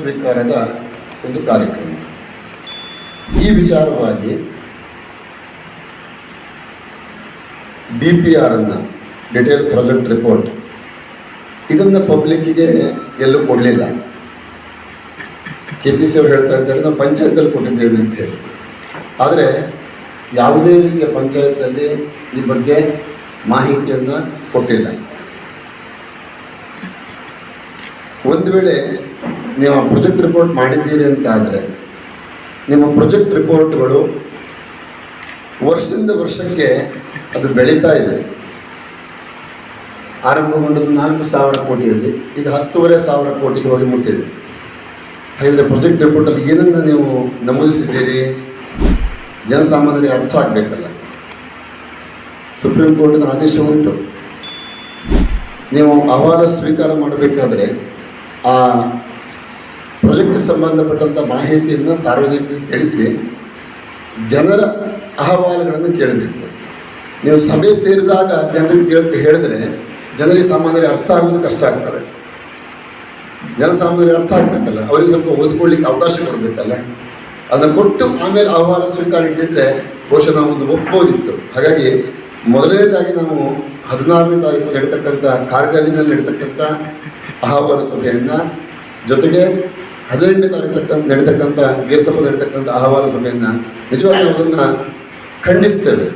ಸ್ವೀಕಾರದ ಒಂದು ಕಾರ್ಯಕ್ರಮ. ಈ ವಿಚಾರವಾಗಿ DPR ಅನ್ನು, ಡಿಟೇಲ್ ಪ್ರಾಜೆಕ್ಟ್ ರಿಪೋರ್ಟ್, ಇದನ್ನು ಪಬ್ಲಿಕ್ಕಿಗೆ ಎಲ್ಲೂ ಕೊಡಲಿಲ್ಲ. KPC ಅವರು ಹೇಳ್ತಾ ಇದ್ದಾರೆ ನಾವು ಪಂಚಾಯತಲ್ಲಿ ಕೊಟ್ಟಿದ್ದೇವೆ ಅಂತ ಹೇಳಿ. ಆದರೆ ಯಾವುದೇ ರೀತಿಯ ಪಂಚಾಯತಲ್ಲಿ ಈ ಬಗ್ಗೆ ಮಾಹಿತಿಯನ್ನು ಕೊಟ್ಟಿಲ್ಲ. ಒಂದು ವೇಳೆ ನೀವು ಪ್ರಾಜೆಕ್ಟ್ ರಿಪೋರ್ಟ್ ಮಾಡಿದ್ದೀರಿ ಅಂತ ಆದರೆ ನಿಮ್ಮ ಪ್ರಾಜೆಕ್ಟ್ ರಿಪೋರ್ಟ್ಗಳು ವರ್ಷದಿಂದ ವರ್ಷಕ್ಕೆ ಅದು ಬೆಳೀತಾ ಇದೆ. ಆರಂಭಗೊಂಡದ್ದು 4,000 ಕೋಟಿಯಲ್ಲಿ, ಈಗ 10,500 ಕೋಟಿಗೆ ಹೋಗಿ ಮುಟ್ಟಿದೆ. ಹಾಗಿದ್ರೆ ಪ್ರಾಜೆಕ್ಟ್ ರಿಪೋರ್ಟಲ್ಲಿ ಏನನ್ನು ನೀವು ನಮೂದಿಸಿದ್ದೀರಿ ಜನಸಾಮಾನ್ಯರಿಗೆ ಅರ್ಥ ಆಗಬೇಕಲ್ಲ. ಸುಪ್ರೀಂ ಕೋರ್ಟಿನ ಆದೇಶ ಉಂಟು. ನೀವು ಅಹವಾಲು ಸ್ವೀಕಾರ ಮಾಡಬೇಕಾದ್ರೆ ಆ ಪ್ರಾಜೆಕ್ಟ್ ಸಂಬಂಧಪಟ್ಟಂಥ ಮಾಹಿತಿಯನ್ನು ಸಾರ್ವಜನಿಕರಿಗೆ ತಿಳಿಸಿ ಜನರ ಅಹವಾಲುಗಳನ್ನು ಕೇಳಬೇಕು. ನೀವು ಸಭೆ ಸೇರಿದಾಗ ಜನರಿಗೆ ಹೇಳಿದ್ರೆ ಜನರಿಗೆ ಸಾಮಾನ್ಯರಿಗೆ ಅರ್ಥ ಆಗೋದು ಕಷ್ಟ ಆಗ್ತದೆ. ಜನಸಾಮಾನ್ಯರಿಗೆ ಅರ್ಥ ಆಗಬೇಕಲ್ಲ, ಅವರಿಗೆ ಸ್ವಲ್ಪ ಓದ್ಕೊಳ್ಳಿಕ್ಕೆ ಅವಕಾಶ ಕೊಡಬೇಕಲ್ಲ. ಅದನ್ನು ಕೊಟ್ಟು ಆಮೇಲೆ ಅಹವಾಲು ಸ್ವೀಕಾರ ಇಟ್ಟಿದ್ರೆ ಬಹುಶಃ ನಾವು ಒಂದು ಒಪ್ಬೋದಿತ್ತು. ಹಾಗಾಗಿ ಮೊದಲನೇದಾಗಿ ನಾವು 14ನೇ ತಾರೀಕು ನಡೀತಕ್ಕಂಥ ಕಾರ್ಗಲ್ಲಿನಲ್ಲಿ ನಡೀತಕ್ಕಂಥ ಅಹವಾಲು ಸಭೆಯನ್ನು, ಜೊತೆಗೆ 18ನೇ ತಾರೀಕು ನಡೀತಕ್ಕಂಥ ಗೇರ್ಸಭೆ ನಡೀತಕ್ಕಂಥ ಅಹವಾಲು ಸಭೆಯನ್ನು ನಿಜವಾಗಿ ಅದನ್ನು ಖಂಡಿಸ್ತೇವೆ.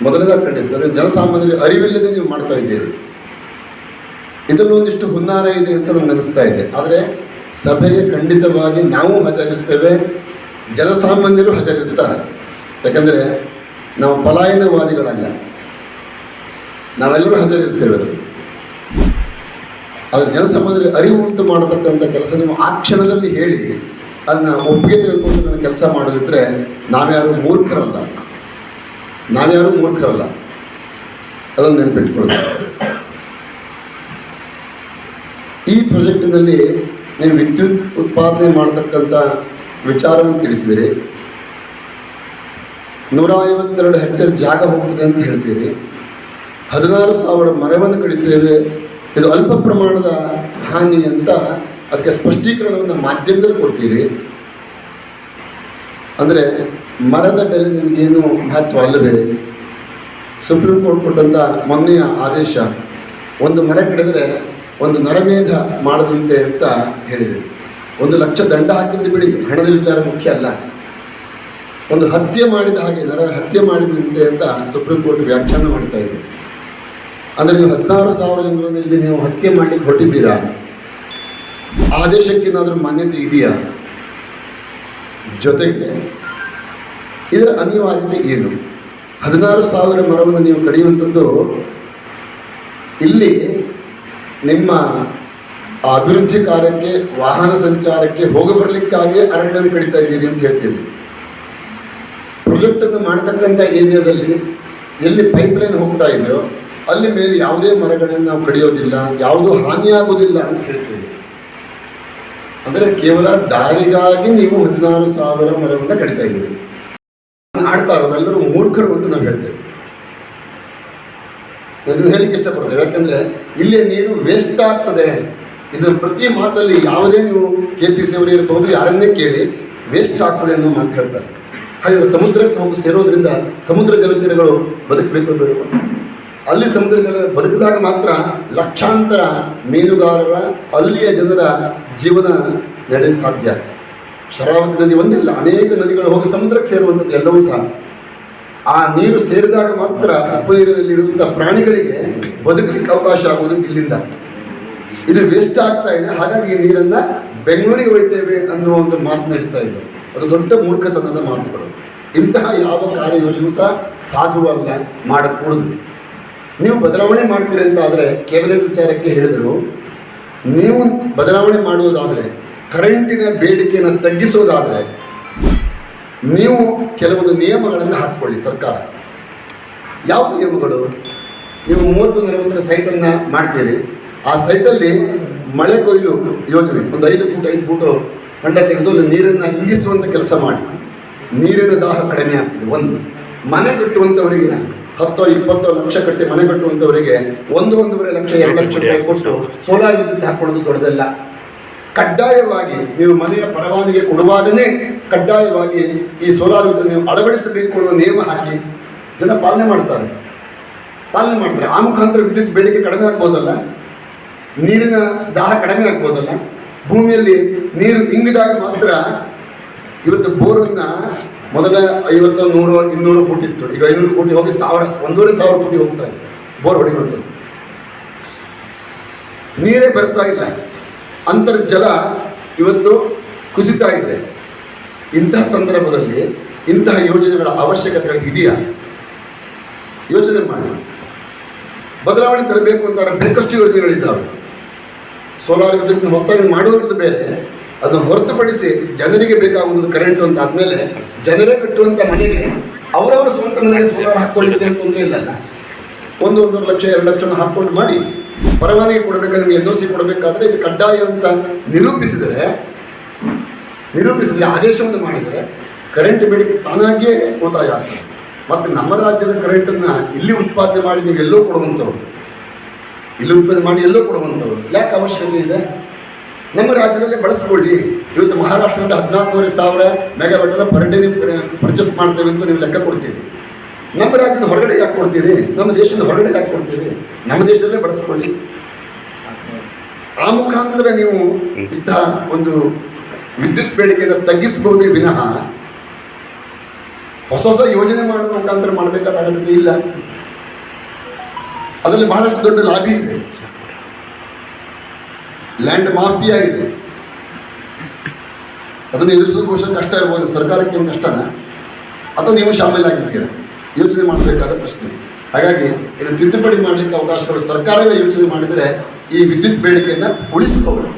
ಮೊದಲನೇದಾಗಿ ಖಂಡಿಸ್ತೇವೆ. ಜನಸಾಮಾನ್ಯರಿಗೆ ಅರಿವಿಲ್ಲದೆ ನೀವು ಮಾಡ್ತಾ ಇದ್ದೀರಿ. ಇದರಲ್ಲಿ ಒಂದಿಷ್ಟು ಹುನ್ನಾರ ಇದೆ ಅಂತ ನಮ್ಗೆ ಅನಿಸ್ತಾ ಇದೆ. ಆದರೆ ಸಭೆಗೆ ಖಂಡಿತವಾಗಿ ನಾವು ಹಾಜರಿರ್ತೇವೆ, ಜನಸಾಮಾನ್ಯರು ಹಾಜರಿರ್ತಾರೆ. ಯಾಕಂದರೆ ನಾವು ಪಲಾಯನವಾದಿಗಳಲ್ಲ, ನಾವೆಲ್ಲರೂ ಹಾಜರಿರ್ತೇವೆ ಅದರಲ್ಲಿ. ಆದರೆ ಜನಸಾಮಾನ್ಯರಿಗೆ ಅರಿವು ಉಂಟು ಮಾಡತಕ್ಕಂಥ ಕೆಲಸ ನೀವು ಆ ಕ್ಷಣದಲ್ಲಿ ಹೇಳಿ ಅದನ್ನ ಒಪ್ಪಿಗೆ ತೆಗೆದುಕೊಂಡು ನನ್ನ ಕೆಲಸ ಮಾಡೋದಿದ್ರೆ ನಾವ್ಯಾರು ಮೂರ್ಖರಲ್ಲ, ಅದನ್ನು ನೆನಪಿಟ್ಕೊಳ್ತೀವಿ. ಈ ಪ್ರಾಜೆಕ್ಟಿನಲ್ಲಿ ನೀವು ವಿದ್ಯುತ್ ಉತ್ಪಾದನೆ ಮಾಡತಕ್ಕಂಥ ವಿಚಾರವನ್ನು ತಿಳಿಸಿದಿರಿ. 152 ಹೆಕ್ಟೇರ್ ಜಾಗ ಹೋಗ್ತದೆ ಅಂತ ಹೇಳ್ತೀರಿ. 16,000 ಮರವನ್ನು ಕಡಿತೇವೆ, ಇದು ಅಲ್ಪ ಪ್ರಮಾಣದ ಹಾನಿ ಅಂತ ಅದಕ್ಕೆ ಸ್ಪಷ್ಟೀಕರಣವನ್ನು ಮಾಧ್ಯಮದಲ್ಲಿ ಕೊಡ್ತೀರಿ. ಅಂದರೆ ಮರದ ಬೆಲೆ ನಿಮಗೇನು ಮಹತ್ವ ಅಲ್ಲವೇ? ಸುಪ್ರೀಂ ಕೋರ್ಟ್ ಕೊಟ್ಟಂಥ ಮೊನ್ನೆಯ ಆದೇಶ, ಒಂದು ಮರ ಕಡಿದರೆ ಒಂದು ನರಮೇಧ ಮಾಡದಂತೆ ಅಂತ ಹೇಳಿದೆ. 1 ಲಕ್ಷ ದಂಡ ಹಾಕಿದ್ದು ಬಿಡಿ, ಹಣದ ವಿಚಾರ ಮುಖ್ಯ ಅಲ್ಲ. ಒಂದು ಹತ್ಯೆ ಮಾಡಿದ ಹಾಗೆ, ನರ ಹತ್ಯೆ ಮಾಡಿದಂತೆ ಅಂತ ಸುಪ್ರೀಂ ಕೋರ್ಟ್ ವ್ಯಾಖ್ಯಾನ ಮಾಡ್ತಾ ಇದೆ. ಅಂದರೆ ನೀವು 16,000 ಜನರಲ್ಲಿ ನೀವು ಹತ್ಯೆ ಮಾಡಲಿಕ್ಕೆ ಹೊರಟಿದ್ದೀರಾ? ಆದೇಶಕ್ಕೇನಾದರೂ ಮಾನ್ಯತೆ ಇದೆಯಾ? ಜೊತೆಗೆ ಇದರ ಅನಿವಾರ್ಯತೆ ಏನು? 16,000 ಮರವನ್ನು ನೀವು ಕಡಿಯುವಂಥದ್ದು ಇಲ್ಲಿ ನಿಮ್ಮ ಅಭಿವೃದ್ಧಿ ಕಾರ್ಯಕ್ಕೆ, ವಾಹನ ಸಂಚಾರಕ್ಕೆ ಹೋಗಿ ಬರಲಿಕ್ಕಾಗಿ ಅರಣ್ಯವನ್ನು ಕಡಿತಾ ಇದ್ದೀರಿ ಅಂತ ಹೇಳ್ತೀರಿ. ಪ್ರಾಜೆಕ್ಟನ್ನು ಮಾಡತಕ್ಕಂಥ ಏರಿಯಾದಲ್ಲಿ ಎಲ್ಲಿ ಪೈಪ್ಲೈನ್ ಹೋಗ್ತಾ ಇದೆಯೋ ಅಲ್ಲಿ ಮೇಲೆ ಯಾವುದೇ ಮರಗಳನ್ನು ನಾವು ಕಡಿಯೋದಿಲ್ಲ, ಯಾವುದೂ ಹಾನಿಯಾಗುವುದಿಲ್ಲ ಅಂತ ಹೇಳ್ತೀವಿ. ಅಂದರೆ ಕೇವಲ ದಾರಿಗಾಗಿ ನೀವು 16,000 ಮರವನ್ನು ಕಡಿತಾ ಇದ್ದೀರಿ. ಆಡ್ತಾರೋ ಅವರೆಲ್ಲರೂ ಮೂರ್ಖರು ಅಂತ ನಾವು ಹೇಳ್ತೇವೆ. ಇದನ್ನು ಹೇಳಿಕ್ಕೆ ಇಷ್ಟಪಡ್ತೇವೆ. ಯಾಕಂದರೆ ಇಲ್ಲಿ ನೀರು ವೇಸ್ಟ್ ಆಗ್ತದೆ. ಇದು ಪ್ರತಿ ಮಾತಲ್ಲಿ ಯಾವುದೇ ನೀವು KPC ಅವರು ಇರಬಹುದು, ಯಾರನ್ನೇ ಕೇಳಿ ವೇಸ್ಟ್ ಆಗ್ತದೆ ಅನ್ನೋ ಮಾತು ಹೇಳ್ತಾರೆ. ಹಾಗೆ ಸಮುದ್ರಕ್ಕೆ ಹೋಗಿ ಸೇರೋದ್ರಿಂದ ಸಮುದ್ರ ಜಲಚರಗಳು ಬದುಕಬೇಕು ಬೇಡ? ಅಲ್ಲಿ ಸಮುದ್ರ ಜಲ ಬದುಕಿದಾಗ ಮಾತ್ರ ಲಕ್ಷಾಂತರ ಮೀನುಗಾರರ, ಅಲ್ಲಿಯ ಜನರ ಜೀವನ ನಡೆಯಲು ಸಾಧ್ಯ. ಶರಾವತಿ ನದಿ ಒಂದೇ ಅಲ್ಲ, ಅನೇಕ ನದಿಗಳು ಹೋಗಿ ಸಮುದ್ರಕ್ಕೆ ಸೇರುವಂಥದ್ದು ಎಲ್ಲವೂ ಸಹ. ಆ ನೀರು ಸೇರಿದಾಗ ಮಾತ್ರ ಉಪ್ಪು ನೀರಿನಲ್ಲಿರುವಂಥ ಪ್ರಾಣಿಗಳಿಗೆ ಬದುಕಲಿಕ್ಕೆ ಅವಕಾಶ ಆಗುವುದು ಇಲ್ಲಿಂದ. ಇದು ವೇಸ್ಟ್ ಆಗ್ತಾ ಇದೆ. ಹಾಗಾಗಿ ಈ ನೀರನ್ನು ಬೆಂಗಳೂರಿಗೆ ಒಯ್ತೇವೆ ಅನ್ನುವ ಒಂದು ಮಾತು ನಡೀತಾ ಇದೆ. ಅದು ದೊಡ್ಡ ಮೂರ್ಖತನದ ಮಾತುಗಳು. ಇಂತಹ ಯಾವ ಕಾರ್ಯಯೋಜನೆ ಸಹ ಸಾಧುವಲ್ಲ, ಮಾಡಕೂಡದು. ನೀವು ಬದಲಾವಣೆ ಮಾಡ್ತೀರಿ ಅಂತ ಆದರೆ ಕೇಬಲೆಟ್ ವಿಚಾರಕ್ಕೆ ಹೇಳಿದರು, ನೀವು ಬದಲಾವಣೆ ಮಾಡುವುದಾದರೆ, ಕರೆಂಟಿನ ಬೇಡಿಕೆಯನ್ನು ತಗ್ಗಿಸೋದಾದರೆ ನೀವು ಕೆಲವೊಂದು ನಿಯಮಗಳನ್ನು ಹಾಕಿಕೊಳ್ಳಿ. ಸರ್ಕಾರ ಯಾವ ನಿಯಮಗಳು? ನೀವು 30-40 ಸೈಟನ್ನು ಮಾಡ್ತೀರಿ. ಆ ಸೈಟಲ್ಲಿ ಮಳೆ ಕೊಯ್ಲು ಯೋಜನೆ ಒಂದು 5 ಫೂಟ್ ಹೊಂಡ ತೆಗೆದು ನೀರನ್ನು ಇಂಗಿಸುವಂಥ ಕೆಲಸ ಮಾಡಿ. ನೀರಿನ ದಾಹ ಕಡಿಮೆ ಆಗ್ತದೆ. ಒಂದು ಮನೆ ಕಟ್ಟುವಂಥವರಿಗೆ 10-20 ಲಕ್ಷ ಕಟ್ಟಿ ಮನೆ ಕಟ್ಟುವಂಥವರಿಗೆ 1-1.5 ಲಕ್ಷ 2 ಲಕ್ಷ ರೂಪಾಯಿ ಕೊಟ್ಟು ಸೋಲಾರ್ ವಿದ್ಯುತ್ ಹಾಕೊಳ್ಳೋದು ದೊಡ್ಡದಲ್ಲ. ಕಡ್ಡಾಯವಾಗಿ ನೀವು ಮನೆಯ ಪರವಾನಗಿ ಕೊಡುವಾಗಲೇ ಕಡ್ಡಾಯವಾಗಿ ಈ ಸೋಲಾರ್ ನೀವು ಅಳವಡಿಸಬೇಕು ಅನ್ನೋ ನಿಯಮ ಹಾಕಿ ಜನ ಪಾಲನೆ ಮಾಡ್ತಾರೆ. ಆ ಮುಖಾಂತರ ವಿದ್ಯುತ್ ಬೇಡಿಕೆ ಕಡಿಮೆ ಆಗ್ಬೋದಲ್ಲ, ನೀರಿನ ದಾಹ ಕಡಿಮೆ ಆಗ್ಬೋದಲ್ಲ. ಭೂಮಿಯಲ್ಲಿ ನೀರು ಇಂಗಿದಾಗ ಮಾತ್ರ ಇವತ್ತು ಬೋರನ್ನು ಮೊದಲ 50, 100, 200 ಫುಟ್ ಇತ್ತು, ಈಗ 500 ಕೋಟಿ ಹೋಗಿ 1,500 ಕೋಟಿ ಹೋಗ್ತಾ ಇದೆ ಬೋರ್ ಹೊಡೆಯುವಂಥದ್ದು. ನೀರೇ ಬರ್ತಾ ಇಲ್ಲ, ಅಂತರ್ಜಲ ಇವತ್ತು ಕುಸಿತಾ ಇದೆ. ಇಂತಹ ಸಂದರ್ಭದಲ್ಲಿ ಇಂತಹ ಯೋಜನೆಗಳ ಅವಶ್ಯಕತೆಗಳು ಇದೆಯಾ? ಯೋಚನೆ ಮಾಡಿ. ಬದಲಾವಣೆ ತರಬೇಕು ಅಂತ ಬೇಕಷ್ಟು ಯೋಜನೆಗಳಿದ್ದಾವೆ. ಸೋಲಾರ್ ವಿದ್ಯುತ್ ಹೊಸದಾಗಿ ಮಾಡುವಂಥದ್ದು ಬೇರೆ, ಅದನ್ನು ಹೊರತುಪಡಿಸಿ ಜನರಿಗೆ ಬೇಕಾಗುವುದು ಕರೆಂಟು ಅಂತ ಆದಮೇಲೆ ಜನರೇ ಕಟ್ಟುವಂಥ ಮನೆಗೆ ಅವರವರ ಸ್ವಂತ ಮನೆಗೆ ಸೋಲಾರ್ ಹಾಕ್ಕೊಳ್ಳಿಕ್ಕೆ ತೊಂದರೆ ಇಲ್ಲಲ್ಲ. 1-1.5 ಲಕ್ಷ 2 ಲಕ್ಷ ಹಾಕ್ಕೊಂಡು ಮಾಡಿ ಪರವಾನಗಿ ಕೊಡಬೇಕಾದ್ರೆ NOC ಕೊಡಬೇಕಾದ್ರೆ ಇದು ಕಡ್ಡಾಯ ಅಂತ ನಿರೂಪಿಸಿದರೆ ಆದೇಶವನ್ನು ಮಾಡಿದರೆ ಕರೆಂಟ್ ಬೇಡಿಕೆ ತಾನಾಗಿಯೇ ಉಳಿತಾಯ ಆಗ್ತದೆ. ಮತ್ತು ನಮ್ಮ ರಾಜ್ಯದ ಕರೆಂಟನ್ನು ಇಲ್ಲಿ ಉತ್ಪಾದನೆ ಮಾಡಿ ನೀವು ಎಲ್ಲೋ ಕೊಡುವಂಥವ್ರು, ಯಾಕೆ ಅವಶ್ಯಕತೆ ಇದೆ? ನಮ್ಮ ರಾಜ್ಯದಲ್ಲೇ ಬಳಸ್ಕೊಳ್ಳಿ. ಇವತ್ತು ಮಹಾರಾಷ್ಟ್ರದಲ್ಲಿ 14,500 ಮೆಗಾವ್ಯಾಟನ್ನು ಪರ್ ಡೇ ನೀವು ಪರ್ಚೇಸ್ ಮಾಡ್ತೇವೆ ಅಂತ ನೀವು ಲೆಕ್ಕ ಕೊಡ್ತೀವಿ. ನಮ್ಮ ರಾಜ್ಯದ ಹೊರಗಡೆ ಯಾಕೆ ಕೊಡ್ತೀರಿ? ನಮ್ಮ ದೇಶದ ಹೊರಗಡೆ ಯಾಕೆ ಕೊಡ್ತೀರಿ? ನಮ್ಮ ದೇಶದಲ್ಲೇ ಬಳಸ್ಕೊಳ್ಳಿ. ಆ ಮುಖಾಂತರ ನೀವು ಇಂತಹ ಒಂದು ವಿದ್ಯುತ್ ಬೇಡಿಕೆಯನ್ನು ತಗ್ಗಿಸಬಹುದೇ ವಿನಃ ಹೊಸ ಯೋಜನೆ ಮಾಡುವ ಮುಖಾಂತರ ಮಾಡಬೇಕಾದ ಅಗತ್ಯತೆ ಇಲ್ಲ. ಅದರಲ್ಲಿ ಬಹಳಷ್ಟು ದೊಡ್ಡ ಲಾಭಿ ಇದೆ, ಲ್ಯಾಂಡ್ ಮಾಫಿಯಾ ಇದೆ. ಅದನ್ನು ಎದುರಿಸೋದು ಬಹುಶಃ ಕಷ್ಟ ಇರ್ಬೋದು. ಸರ್ಕಾರಕ್ಕೆ ಏನು ಕಷ್ಟನಾ ಅಥವಾ ನೀವು ಶಾಮೀಲಾಗಿದ್ದೀರಾ? ಯೋಚನೆ ಮಾಡಬೇಕಾದ ಪ್ರಶ್ನೆ. ಹಾಗಾಗಿ ಇದನ್ನು ತಿದ್ದುಪಡಿ ಮಾಡಲಿಕ್ಕೆ ಅವಕಾಶಗಳು ಸರ್ಕಾರವೇ ಯೋಚನೆ ಮಾಡಿದರೆ ಈ ವಿದ್ಯುತ್ ಬೇಡಿಕೆಯನ್ನು ಉಳಿಸಬಹುದು.